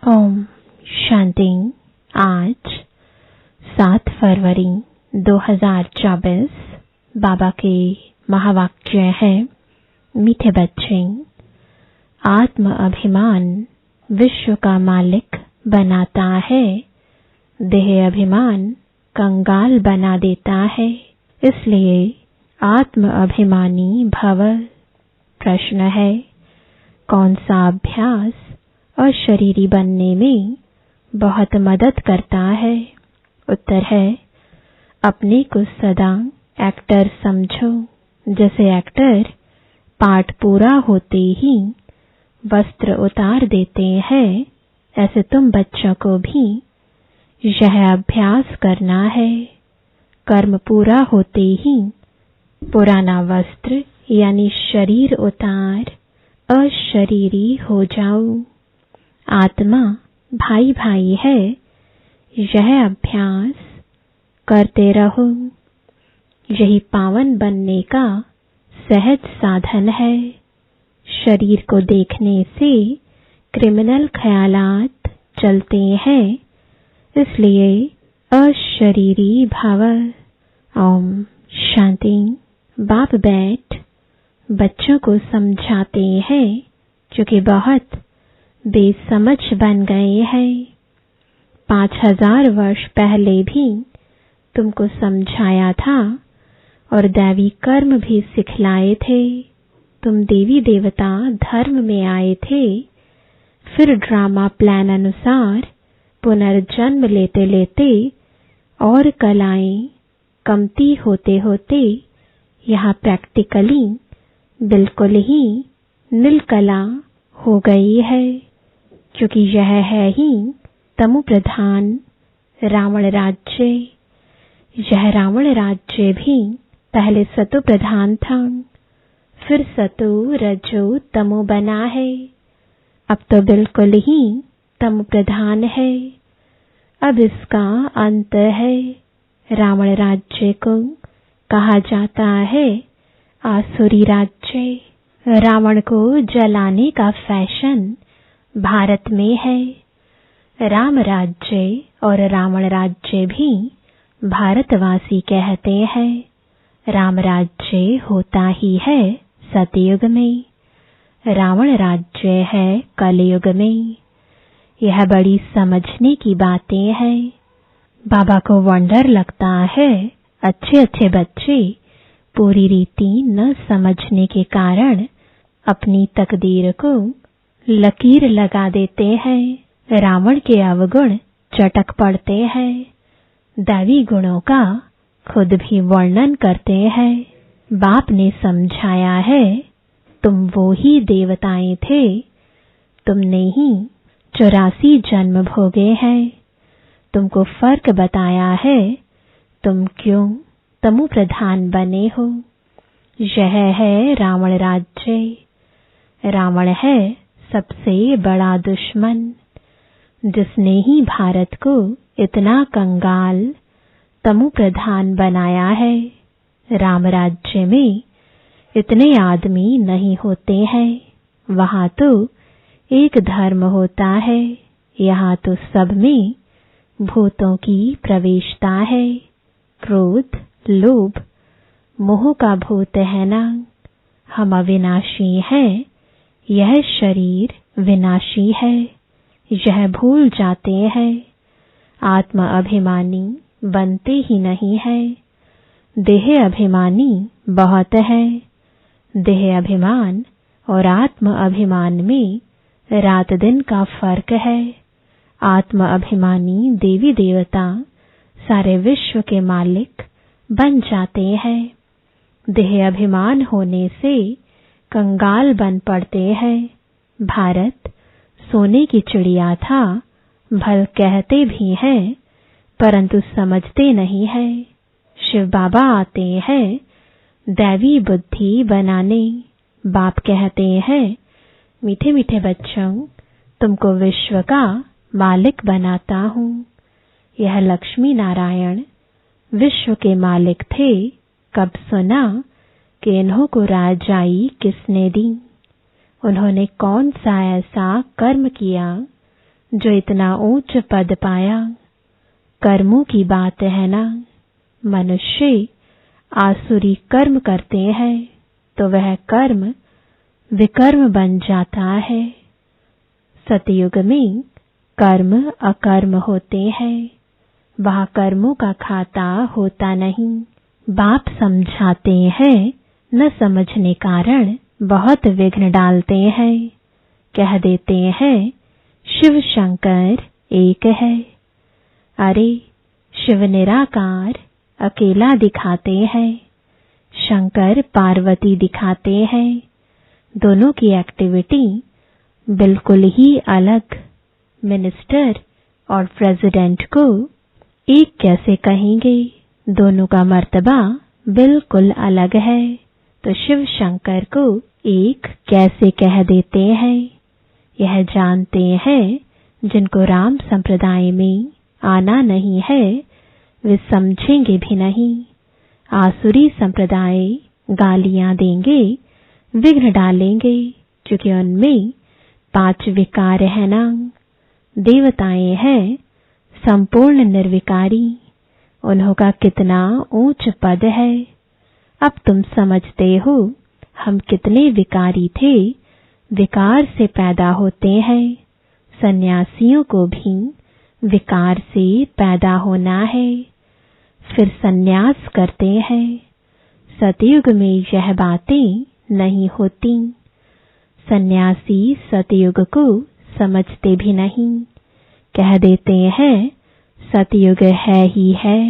ओम शांति। आज 7 फरवरी 2024 बाबा के महावाक्य है। मीठे बच्चे, आत्म अभिमान विश्व का मालिक बनाता है, देह अभिमान कंगाल बना देता है। इसलिए आत्म अभिमानी भव। प्रश्न है, कौन सा अभ्यास अशरीरी बनने में बहुत मदद करता है? उत्तर है, अपने को सदा एक्टर समझो। जैसे एक्टर पाठ पूरा होते ही वस्त्र उतार देते हैं, ऐसे तुम बच्चों को भी यह अभ्यास करना है। कर्म पूरा होते ही पुराना वस्त्र यानी शरीर उतार अशरीरी हो जाओ। आत्मा भाई भाई है, यह अभ्यास करते रहो। यही पावन बनने का सहज साधन है। शरीर को देखने से क्रिमिनल ख्यालात चलते हैं, इसलिए अशरीरी भव। ओम शांति। बाप बैठ बच्चों को समझाते हैं, क्योंकि बहुत बेसमझ बन गए हैं। 5000 वर्ष पहले भी तुमको समझाया था और दैवी कर्म भी सिखलाए थे। तुम देवी देवता धर्म में आए थे, फिर ड्रामा प्लान अनुसार पुनर्जन्म लेते लेते और कलाएं कमती होते होते यहाँ प्रैक्टिकली बिल्कुल ही निलकला हो गई है, क्योंकि यह है ही तमो प्रधान रावण राज्य। यह रावण राज्य भी पहले सतो प्रधान था, फिर सतो रजो तमो बना है। अब तो बिल्कुल ही तमो प्रधान है। अब इसका अंत है। रावण राज्य को कहा जाता है आसुरी राज्य। रावण को जलाने का फैशन भारत में है। राम राज्य और रावण राज्य भी भारतवासी कहते हैं। राम राज्य होता ही है सतयुग में, रावण राज्य है कलयुग में। यह बड़ी समझने की बातें हैं। बाबा को वंडर लगता है, अच्छे अच्छे बच्चे पूरी रीति न समझने के कारण अपनी तकदीर को लकीर लगा देते हैं। रावण के अवगुण चटक पड़ते हैं, दैवी गुणों का खुद भी वर्णन करते हैं। बाप ने समझाया है, तुम वो ही देवताएं थे, तुमने ही 84 जन्म भोगे हैं। तुमको फर्क बताया है, तुम क्यों तमो प्रधान बने हो। यह है रावण राज्य। रावण है सबसे बड़ा दुश्मन, जिसने ही भारत को इतना कंगाल तमो प्रधान बनाया है। राम राज्य में इतने आदमी नहीं होते हैं, वहां तो एक धर्म होता है। यहाँ तो सब में भूतों की प्रवेशता है। क्रोध, लोभ, मोह का भूत है ना। हम अविनाशी हैं, यह शरीर विनाशी है, यह भूल जाते हैं। आत्म अभिमानी बनते ही नहीं है। देह अभिमानी बहुत है। देह अभिमान और आत्म अभिमान में रात दिन का फर्क है। आत्म अभिमानी देवी देवता सारे विश्व के मालिक बन जाते हैं। देह अभिमान होने से कंगाल बन पड़ते हैं। भारत सोने की चिड़िया था, भल कहते भी हैं, परंतु समझते नहीं है। शिव बाबा आते हैं दैवी बुद्धि बनाने। बाप कहते हैं, मीठे मीठे बच्चों, तुमको विश्व का मालिक बनाता हूँ। यह लक्ष्मी नारायण विश्व के मालिक थे। कब सुना कि इन्हों को राजाई किसने दी? उन्होंने कौन सा ऐसा कर्म किया जो इतना ऊंच पद पाया। कर्मों की बात है ना, मनुष्य आसुरी कर्म करते हैं तो वह कर्म विकर्म बन जाता है। सतयुग में कर्म अकर्म होते हैं, वहाँ कर्मों का खाता होता नहीं। बाप समझाते हैं, न समझने कारण बहुत विघ्न डालते हैं। कह देते हैं शिव शंकर एक है। अरे शिव निराकार अकेला दिखाते हैं, शंकर पार्वती दिखाते हैं। दोनों की एक्टिविटी बिल्कुल ही अलग। मिनिस्टर और प्रेसिडेंट को एक कैसे कहेंगे? दोनों का मर्तबा बिल्कुल अलग है। तो शिव शंकर को एक कैसे कह देते हैं? यह जानते हैं जिनको राम संप्रदाय में आना नहीं है, वे समझेंगे भी नहीं। आसुरी संप्रदाय गालियां देंगे, विघ्न डालेंगे, क्योंकि उनमें 5 विकार है ना। देवताएं हैं संपूर्ण निर्विकारी, उन्हों का कितना ऊंच पद है। अब तुम समझते हो हम कितने विकारी थे। विकार से पैदा होते हैं, सन्यासियों को भी विकार से पैदा होना है, फिर सन्यास करते हैं। सतयुग में यह बातें नहीं होती। सन्यासी सतयुग को समझते भी नहीं, कह देते हैं सतयुग है ही है।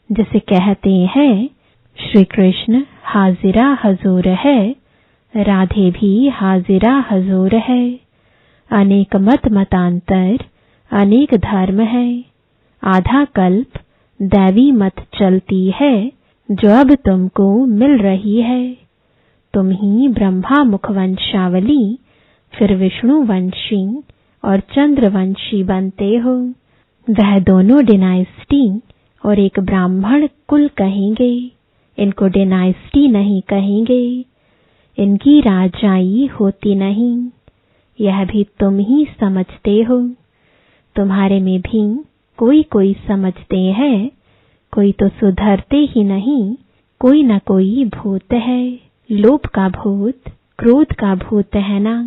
जिसे कहते हैं श्री कृष्ण हाजिरा हजूर है, राधे भी हाजिरा हजूर है। अनेक मत मतांतर, अनेक धर्म है। आधा कल्प दैवी मत चलती है, जो अब तुमको मिल रही है। तुम ही ब्रह्मा मुखवंशावली, फिर विष्णु वंशी और चंद्रवंशी बनते हो। वह दोनों डिनाइस्टी और एक ब्राह्मण कुल कहेंगे, इनको डिनाइस्टी नहीं कहेंगे। इनकी राजाई होती नहीं, यह भी तुम ही समझते हो। तुम्हारे में भी कोई कोई समझते हैं, कोई तो सुधरते ही नहीं। कोई न कोई भूत है, लोभ का भूत, क्रोध का भूत है ना।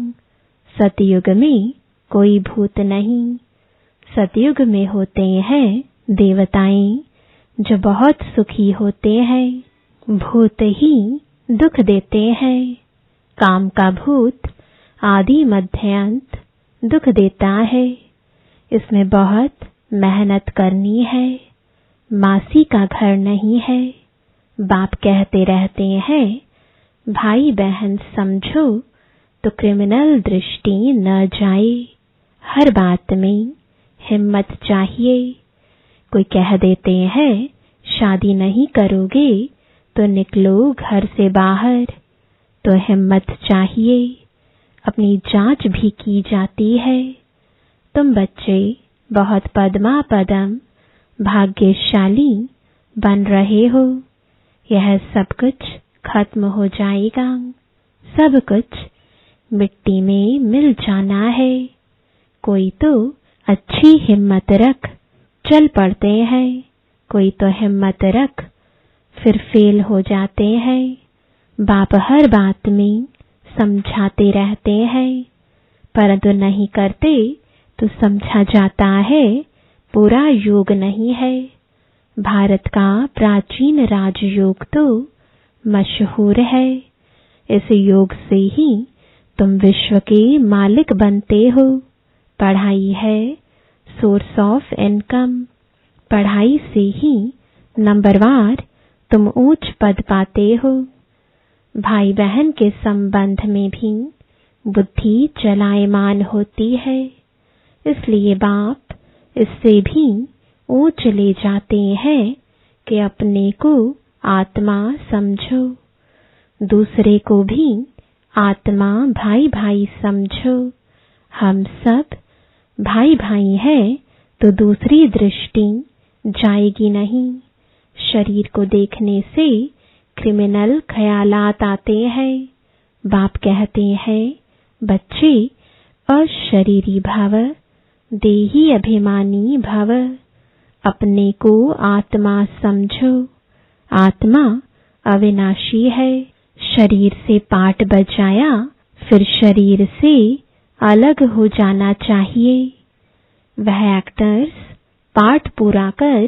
सतयुग में कोई भूत नहीं। सतयुग में होते हैं देवताएं, जो बहुत सुखी होते हैं। भूत ही दुख देते हैं। काम का भूत आदि मध्य अंत दुख देता है। इसमें बहुत मेहनत करनी है। मासी का घर नहीं है। बाप कहते रहते हैं भाई बहन समझो तो क्रिमिनल दृष्टि न जाए। हर बात में हिम्मत चाहिए। कोई कह देते हैं शादी नहीं करोगे तो निकलो घर से बाहर, तो हिम्मत चाहिए। अपनी जांच भी की जाती है। तुम बच्चे बहुत पद्मा पदम भाग्यशाली बन रहे हो। यह सब कुछ खत्म हो जाएगा। सब कुछ मिट्टी में मिल जाना है। कोई तो अच्छी हिम्मत रख चल पड़ते हैं, कोई तो हिम्मत रख फिर फेल हो जाते हैं। बाप हर बात में समझाते रहते हैं, परंतु नहीं करते तो समझा जाता है पूरा योग नहीं है। भारत का प्राचीन राजयोग तो मशहूर है। इस योग से ही तुम विश्व के मालिक बनते हो। पढ़ाई है सोर्स ऑफ इनकम। पढ़ाई से ही नंबरवार तुम ऊंच पद पाते हो। भाई बहन के संबंध में भी बुद्धि चलायमान होती है। इसलिए बाप इससे भी ऊंच ले जाते हैं कि अपने को आत्मा समझो, दूसरे को भी आत्मा भाई भाई समझो। हम सब भाई भाई हैं तो दूसरी दृष्टि जाएगी नहीं। शरीर को देखने से क्रिमिनल ख्यालात आते हैं। बाप कहते हैं बच्चे अशरीरी भव, देही अभिमानी भव, अपने को आत्मा समझो। आत्मा अविनाशी है। शरीर से पाठ बजाया, फिर शरीर से अलग हो जाना चाहिए। वह एक्टर्स पाठ पूरा कर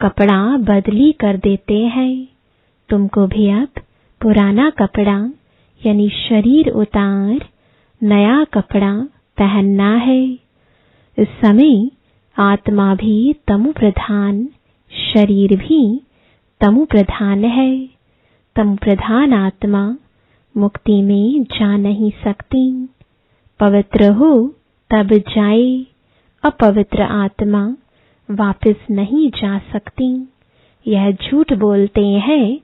कपड़ा बदली कर देते हैं। तुमको भी अब पुराना कपड़ा यानी शरीर उतार नया कपड़ा पहनना है। इस समय आत्मा भी तमो प्रधान, शरीर भी तमो प्रधान है। तमो प्रधान आत्मा मुक्ति में जा नहीं सकती। पवित्र हो तब जाए, अपवित्र आत्मा वापस नहीं जा सकती। यह झूठ बोलते हैं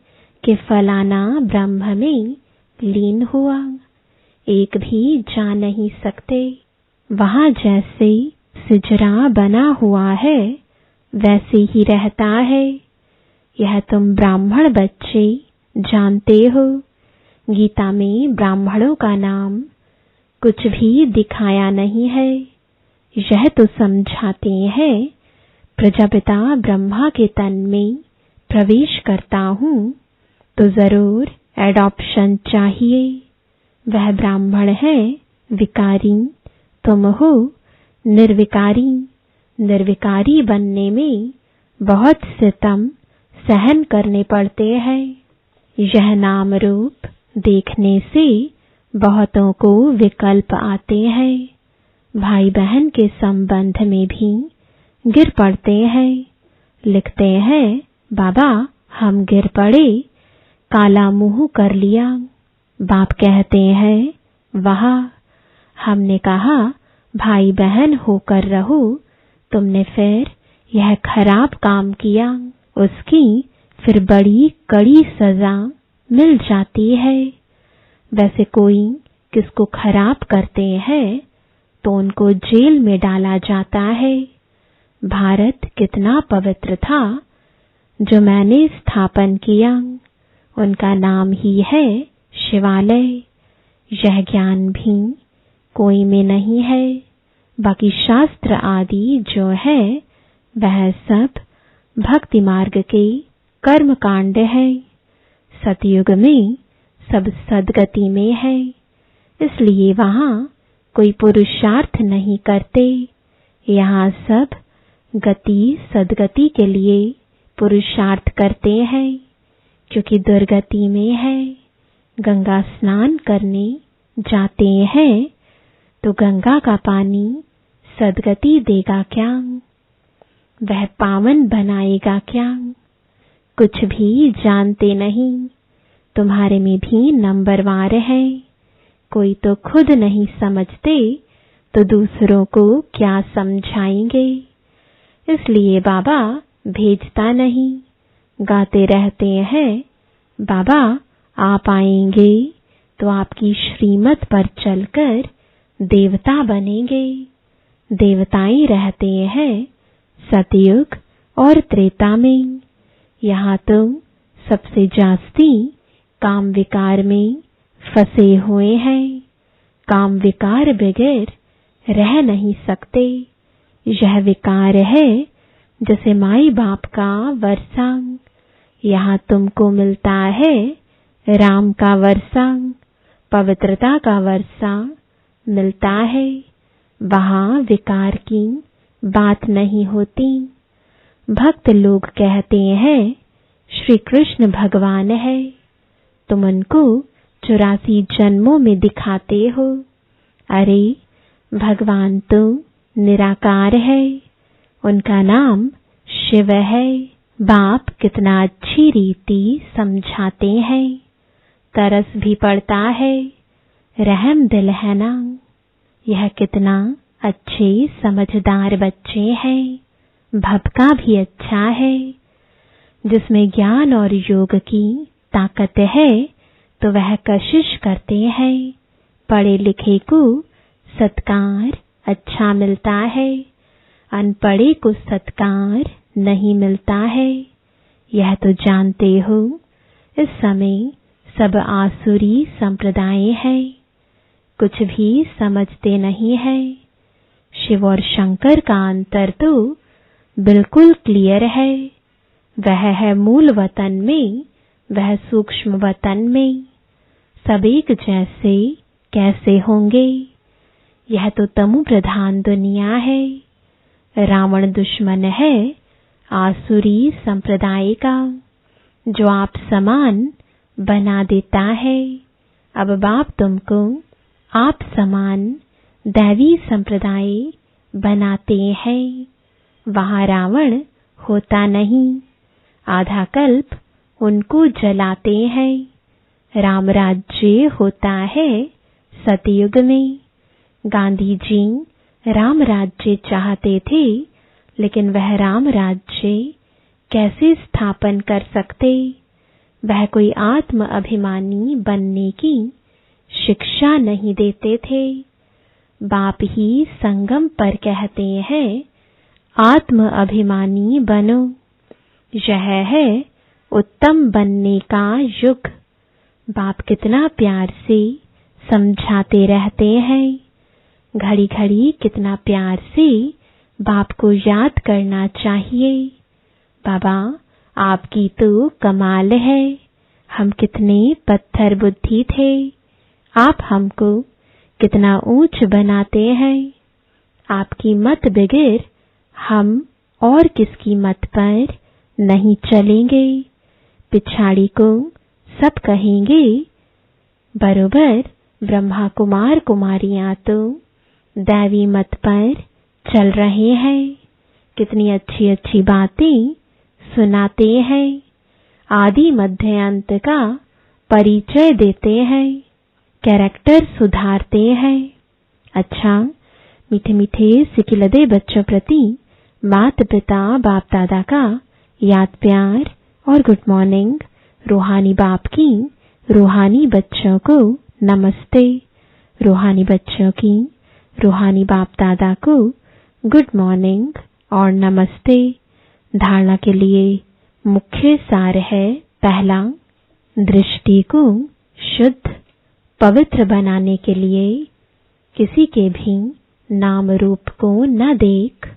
कि फलाना ब्रह्म में लीन हुआ, एक भी जा नहीं सकते। वहां जैसे सिजरा बना हुआ है वैसे ही रहता है। यह तुम ब्राह्मण बच्चे जानते हो। गीता में ब्राह्मणों का नाम कुछ भी दिखाया नहीं है। यह तो समझाते हैं प्रजापिता ब्रह्मा के तन में प्रवेश करता हूँ तो जरूर एडॉप्शन चाहिए। वह ब्राह्मण है विकारी, तुम हो निर्विकारी। निर्विकारी बनने में बहुत सितम सहन करने पड़ते हैं। यह नाम रूप देखने से बहुतों को विकल्प आते हैं। भाई बहन के संबंध में भी गिर पड़ते हैं। लिखते हैं बाबा हम गिर पड़े, काला मुंह कर लिया। बाप कहते हैं वाह। हमने कहा भाई बहन होकर रहो, तुमने फिर यह खराब काम किया। उसकी फिर बड़ी कड़ी सजा मिल जाती है। वैसे कोई किसको खराब करते हैं तो उनको जेल में डाला जाता है। भारत कितना पवित्र था जो मैंने स्थापन किया, उनका नाम ही है शिवालय। यह ज्ञान भी कोई में नहीं है। बाकी शास्त्र आदि जो है वह सब भक्ति मार्ग के कर्म कांड है। सतयुग में सब सदगति में है, इसलिए वहां कोई पुरुषार्थ नहीं करते। यहाँ सब गति सदगति के लिए पुरुषार्थ करते हैं, क्योंकि दुर्गति में है। गंगा स्नान करने जाते हैं तो गंगा का पानी सदगति देगा क्या? वह पावन बनाएगा क्या? कुछ भी जानते नहीं। तुम्हारे में भी नंबरवार है। कोई तो खुद नहीं समझते तो दूसरों को क्या समझाएंगे। इसलिए बाबा भेजता नहीं। गाते रहते हैं बाबा आप आएंगे तो आपकी श्रीमत पर चलकर देवता बनेंगे। देवताएं रहते हैं सतयुग और त्रेता में। यहाँ तो सबसे जास्ती काम विकार में फंसे हुए हैं। काम विकार बगैर रह नहीं सकते। यह विकार है जैसे माई बाप का वर्षा। यहाँ तुमको मिलता है राम का वर्षा, पवित्रता का वर्षा मिलता है। वहाँ विकार की बात नहीं होती। भक्त लोग कहते हैं श्री कृष्ण भगवान है। तुम उनको 84 जन्मों में दिखाते हो। अरे भगवान तो निराकार है, उनका नाम शिव है। बाप कितना अच्छी रीति समझाते हैं। तरस भी पड़ता है, रहम दिल है ना। यह कितना अच्छे समझदार बच्चे हैं। भक्का भी अच्छा है। जिसमें ज्ञान और योग की ताकत है तो वह कशिश करते हैं। पढ़े लिखे को सत्कार अच्छा मिलता है, अनपढ़े को सत्कार नहीं मिलता है। यह तो जानते हो इस समय सब आसुरी संप्रदाय है, कुछ भी समझते नहीं है। शिव और शंकर का अंतर तो बिल्कुल क्लियर है। वह है मूल वतन में, वह सूक्ष्म वतन में। सब एक जैसे कैसे होंगे? यह तो तमु प्रधान दुनिया है। रावण दुश्मन है आसुरी संप्रदाय का, जो आप समान बना देता है। अब बाप तुमको आप समान दैवी संप्रदाय बनाते हैं। वहां रावण होता नहीं, आधा कल्प उनको जलाते हैं। राम राज्य होता है सतयुग में। गांधी जी राम राज्य चाहते थे, लेकिन वह राम राज्य कैसे स्थापन कर सकते? वह कोई आत्म अभिमानी बनने की शिक्षा नहीं देते थे। बाप ही संगम पर कहते हैं, आत्म अभिमानी बनो। यह है उत्तम बनने का युग। बाप कितना प्यार से समझाते रहते हैं। घड़ी घड़ी कितना प्यार से बाप को याद करना चाहिए। बाबा, आपकी तो कमाल है। हम कितने पत्थर बुद्धि थे, आप हमको कितना ऊंच बनाते हैं। आपकी मत बगैर हम और किसकी मत पर नहीं चलेंगे। पिछाड़ी को सब कहेंगे, बरोबर ब्रह्मा कुमार कुमारियां तो दैवी मत पर चल रहे हैं। कितनी अच्छी अच्छी बातें सुनाते हैं। आदि मध्य अंत का परिचय देते हैं। कैरेक्टर सुधारते हैं। अच्छा, मीठे मीठे सिकिलदे बच्चों प्रति माता पिता बाप दादा का याद प्यार और गुड मॉर्निंग। रूहानी बाप की रूहानी बच्चों को नमस्ते। रूहानी बच्चों की रूहानी बाप दादा को गुड मॉर्निंग और नमस्ते। धारणा के लिए मुख्य सार है, पहला, दृष्टि को शुद्ध पवित्र बनाने के लिए किसी के भी नाम रूप को न देख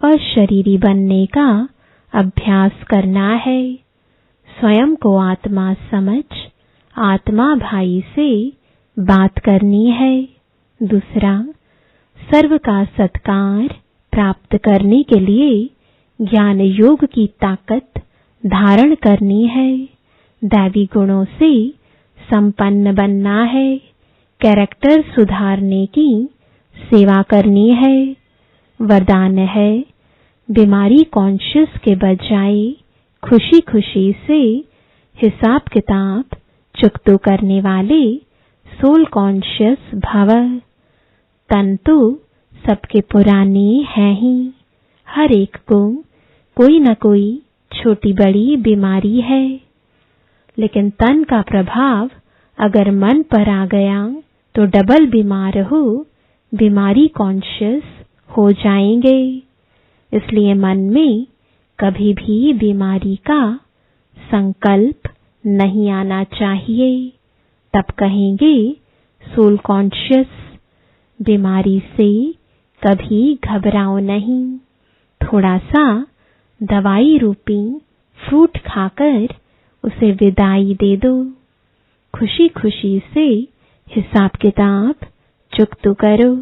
अशरीरी बनने का अभ्यास करना है। स्वयं को आत्मा समझ आत्मा भाई से बात करनी है। दूसरा, सर्व का सत्कार प्राप्त करने के लिए ज्ञान योग की ताकत धारण करनी है। दैवी गुणों से संपन्न बनना है। कैरेक्टर सुधारने की सेवा करनी है। वरदान है, बीमारी कॉन्शियस के बजाय खुशी खुशी से हिसाब किताब चुकतो करने वाले सोल कॉन्शियस भव। तन तो सबके पुराने हैं ही। हर एक को कोई न कोई छोटी बड़ी बीमारी है, लेकिन तन का प्रभाव अगर मन पर आ गया तो डबल बीमार हो, बीमारी कॉन्शियस हो जाएंगे। इसलिए मन में कभी भी बीमारी का संकल्प नहीं आना चाहिए। तब कहेंगे सोल कॉन्शियस। बीमारी से कभी घबराओ नहीं। थोड़ा सा दवाई रूपी फ्रूट खाकर उसे विदाई दे दो। खुशी खुशी से हिसाब किताब चुकतो करो।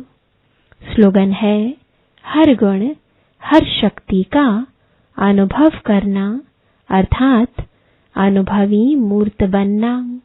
स्लोगन है, हर गुण हर शक्ति का अनुभव करना, अर्थात अनुभवी मूर्त बनना।